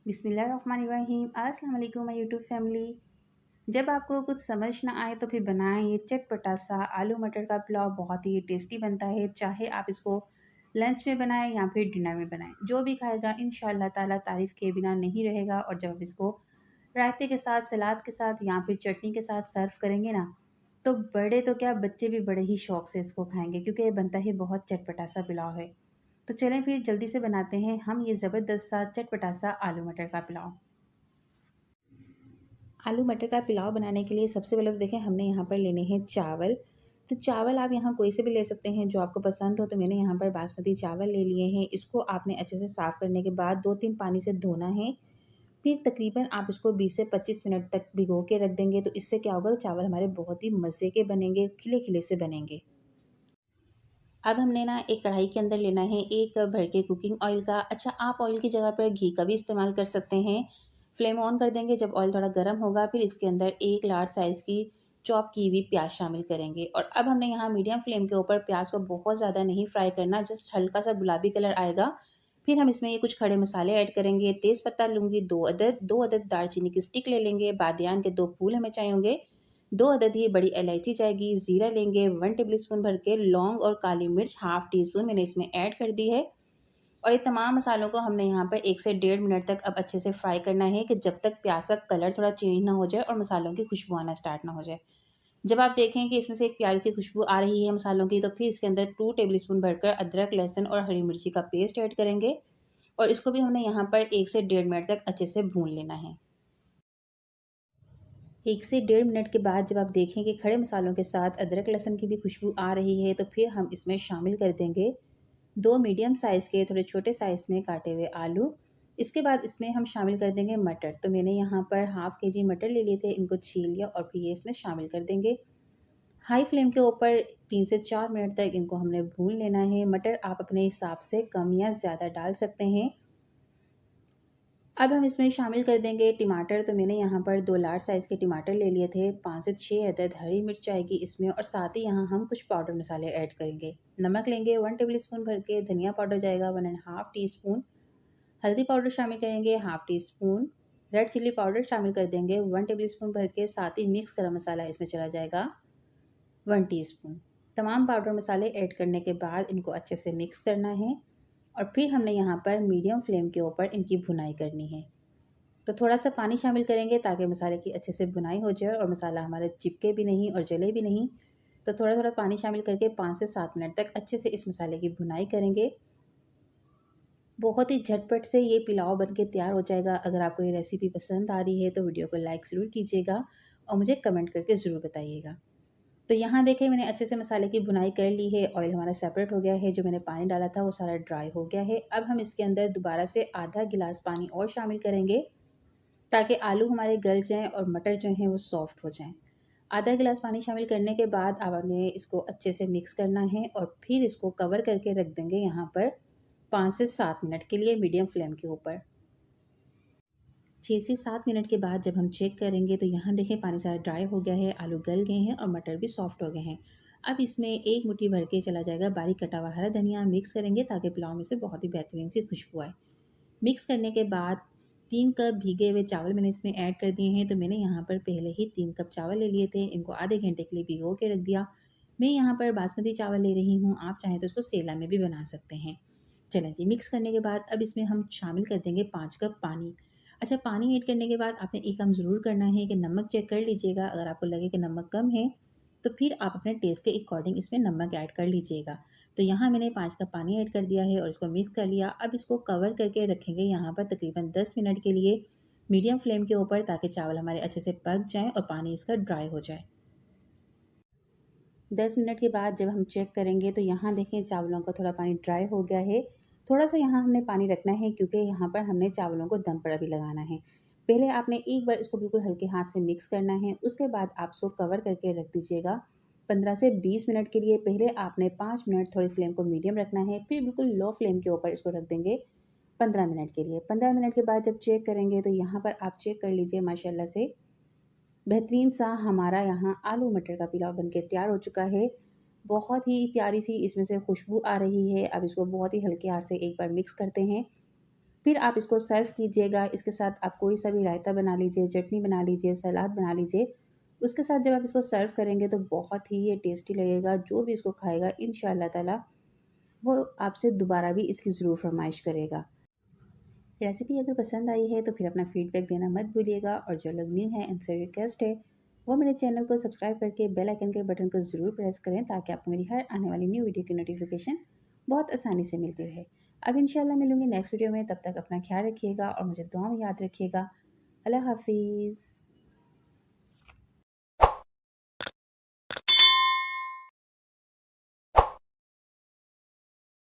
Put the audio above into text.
बिस्मिल्लाहिर्रहमानिर्रहीम। अस्सलाम वालेकुम माय यूट्यूब फैमिली। जब आपको कुछ समझ ना आए तो फिर बनाएं ये चटपटा सा आलू मटर का पुलाव। बहुत ही टेस्टी बनता है। चाहे आप इसको लंच में बनाएं या फिर डिनर में बनाएं, जो भी खाएगा इंशाअल्लाह ताला तारीफ़ के बिना नहीं रहेगा। और जब आप इसको रायते के साथ, सलाद के साथ या फिर चटनी के साथ सर्व करेंगे ना, तो बड़े तो क्या, बच्चे भी बड़े ही शौक से इसको खाएंगे, क्योंकि ये बनता ही बहुत चटपटा सा पुलाव है। तो चलें फिर जल्दी से बनाते हैं हम ये ज़बरदस्त सा चटपटा सा आलू मटर का पुलाव। आलू मटर का पुलाव बनाने के लिए सबसे पहले तो देखें, हमने यहाँ पर लेने हैं चावल। तो चावल आप यहाँ कोई से भी ले सकते हैं जो आपको पसंद हो। तो मैंने यहाँ पर बासमती चावल ले लिए हैं। इसको आपने अच्छे से साफ़ करने के बाद 2-3 पानी से धोना है। फिर तकरीबन आप इसको 20 से 25 मिनट तक भिगो के रख देंगे। तो इससे क्या होगा, चावल हमारे बहुत ही मज़े के बनेंगे, खिले खिले से बनेंगे। अब हमने ना एक कढ़ाई के अंदर लेना है 1 कप भर के कुकिंग ऑयल का। अच्छा, आप ऑयल की जगह पर घी का भी इस्तेमाल कर सकते हैं। फ्लेम ऑन कर देंगे। जब ऑयल थोड़ा गर्म होगा, फिर इसके अंदर 1 लार्ज साइज़ की चॉप की हुई प्याज शामिल करेंगे। और अब हमने यहाँ मीडियम फ्लेम के ऊपर प्याज को बहुत ज़्यादा नहीं फ्राई करना, जस्ट हल्का सा गुलाबी कलर आएगा। फिर हम इसमें ये कुछ खड़े मसाले ऐड करेंगे। तेज़ पत्ता लूँगी 2 अदद दालचीनी की स्टिक ले लेंगे। बादियान के 2 फूल हमें चाहिए होंगे। 2 अदद ये बड़ी इलायची जाएगी। ज़ीरा लेंगे 1 टेबलस्पून भर के। लौंग और काली मिर्च हाफ़ टी स्पून मैंने इसमें ऐड कर दी है। और ये तमाम मसालों को हमने यहाँ पर 1 से डेढ़ मिनट तक अब अच्छे से फ्राई करना है, कि जब तक प्याज का कलर थोड़ा चेंज ना हो जाए और मसालों की खुशबू आना स्टार्ट ना हो जाए। जब आप देखें कि इसमें से एक प्यारी सी खुशबू आ रही है मसालों की, तो फिर इसके अंदर 2 टेबलस्पून भरकर अदरक, लहसुन और हरी मिर्ची का पेस्ट ऐड करेंगे। और इसको भी हमने यहाँ पर 1 से डेढ़ मिनट तक अच्छे से भून लेना है। 1 से डेढ़ मिनट के बाद जब आप देखें कि खड़े मसालों के साथ अदरक लहसुन की भी खुशबू आ रही है, तो फिर हम इसमें शामिल कर देंगे 2 मीडियम साइज़ के थोड़े छोटे साइज़ में काटे हुए आलू। इसके बाद इसमें हम शामिल कर देंगे मटर। तो मैंने यहाँ पर हाफ़ केजी मटर ले लिए थे, इनको छील लिया और फिर ये इसमें शामिल कर देंगे। हाई फ्लेम के ऊपर 3 से 4 मिनट तक इनको हमने भून लेना है। मटर आप अपने हिसाब से कम या ज़्यादा डाल सकते हैं। अब हम इसमें शामिल कर देंगे टमाटर। तो मैंने यहाँ पर 2 लार्ज साइज़ के टमाटर ले लिए थे। 5 से 6 अदद हरी मिर्च आएगी इसमें। और साथ ही यहाँ हम कुछ पाउडर मसाले ऐड करेंगे। नमक लेंगे 1 टेबलस्पून भर के। धनिया पाउडर जाएगा 1 एंड हाफ़ टी स्पून। हल्दी पाउडर शामिल करेंगे half tea spoon. Red chilli powder शामिल कर देंगे 1 टेबलस्पून भर के। साथ ही मिक्स गरम मसाला इसमें चला जाएगा 1 टीस्पून। तमाम पाउडर मसाले ऐड करने के बाद इनको अच्छे से मिक्स करना है। और फिर हमने यहाँ पर मीडियम फ्लेम के ऊपर इनकी भुनाई करनी है। तो थोड़ा-सा पानी शामिल करेंगे ताकि मसाले की अच्छे से भुनाई हो जाए और मसाला हमारा चिपके भी नहीं और जले भी नहीं। तो थोड़ा-थोड़ा पानी शामिल करके 5 से 7 मिनट तक अच्छे से इस मसाले की भुनाई करेंगे। बहुत ही झटपट से ये पुलाव बन के तैयार हो जाएगा। अगर आपको ये रेसिपी पसंद आ रही है तो वीडियो को लाइक ज़रूर कीजिएगा और मुझे कमेंट करके ज़रूर बताइएगा। तो यहाँ देखिए, मैंने अच्छे से मसाले की भुनाई कर ली है। ऑयल हमारा सेपरेट हो गया है। जो मैंने पानी डाला था वो सारा ड्राई हो गया है। अब हम इसके अंदर दोबारा से आधा गिलास पानी और शामिल करेंगे, ताकि आलू हमारे गल जाएँ और मटर जो हैं वो सॉफ्ट हो जाएँ। आधा गिलास पानी शामिल करने के बाद अब हमें इसको अच्छे से मिक्स करना है और फिर इसको कवर करके रख देंगे यहाँ पर 5 से 7 मिनट के लिए मीडियम फ्लेम के ऊपर। 6 से 7 मिनट के बाद जब हम चेक करेंगे तो यहाँ देखें, पानी सारा ड्राई हो गया है, आलू गल गए हैं और मटर भी सॉफ्ट हो गए हैं। अब इसमें 1 मुट्ठी भर के चला जाएगा बारीक कटा हुआ हरा धनिया। मिक्स करेंगे ताकि पुलाव में से बहुत ही बेहतरीन सी खुशबू आए। मिक्स करने के बाद 3 कप भीगे हुए चावल मैंने इसमें ऐड कर दिए हैं। तो मैंने यहाँ पर पहले ही 3 कप चावल ले लिए थे, इनको आधे घंटे के लिए भिगो के रख दिया। मैं यहाँ पर बासमती चावल ले रही हूँ, आप चाहें तो इसको सेला में भी बना सकते हैं। चलें जी, मिक्स करने के बाद अब इसमें हम शामिल कर देंगे 5 कप पानी। अच्छा, पानी ऐड करने के बाद आपने एक काम ज़रूर करना है कि नमक चेक कर लीजिएगा। अगर आपको लगे कि नमक कम है, तो फिर आप अपने टेस्ट के अकॉर्डिंग इसमें नमक ऐड कर लीजिएगा। तो यहाँ मैंने 5 कप पानी ऐड कर दिया है और इसको मिक्स कर लिया। अब इसको कवर करके रखेंगे यहाँ पर तकरीबन 10 मिनट के लिए मीडियम फ्लेम के ऊपर, ताकि चावल हमारे अच्छे से पक जाएँ और पानी इसका ड्राई हो जाए। 10 मिनट के बाद जब हम चेक करेंगे तो यहाँ देखें, चावलों का थोड़ा पानी ड्राई हो गया है। थोड़ा-सा यहाँ हमने पानी रखना है, क्योंकि यहाँ पर हमने चावलों को दम पर अभी लगाना है। पहले आपने एक बार इसको बिल्कुल हल्के हाथ से मिक्स करना है, उसके बाद आप इसको कवर करके रख दीजिएगा 15 से 20 मिनट के लिए। पहले आपने 5 मिनट थोड़ी फ्लेम को मीडियम रखना है, फिर बिल्कुल लो फ्लेम के ऊपर इसको रख देंगे 15 मिनट के लिए। 15 मिनट के बाद जब चेक करेंगे तो यहाँ पर आप चेक कर लीजिए, माशाल्लाह से बेहतरीन सा हमारा यहाँ आलू मटर का पुलाव बनके तैयार हो चुका है। बहुत ही प्यारी सी इसमें से खुशबू आ रही है। अब इसको बहुत ही हल्के हाथ से एक बार मिक्स करते हैं। फिर आप इसको सर्व कीजिएगा। इसके साथ आप कोई सा भी रायता बना लीजिए, चटनी बना लीजिए, सलाद बना लीजिए। उसके साथ जब आप इसको सर्व करेंगे तो बहुत ही ये टेस्टी लगेगा। जो भी इसको खाएगा इंशाअल्लाह ताला वो आपसे दोबारा भी इसकी ज़रूर फ़रमाइश करेगा। रेसिपी अगर पसंद आई है तो फिर अपना फ़ीडबैक देना मत भूलिएगा, और जो लोग न्यू हैं इनसे रिक्वेस्ट है वो मेरे चैनल को सब्सक्राइब करके बेल आइकन के बटन को ज़रूर प्रेस करें, ताकि आपको मेरी हर आने वाली न्यू वीडियो की नोटिफिकेशन बहुत आसानी से मिलती रहे। अब इंशाल्लाह मिलूँगी नेक्स्ट वीडियो में, तब तक अपना ख्याल रखिएगा और मुझे दुआ में याद रखिएगा। अल्लाह हाफ़िज़।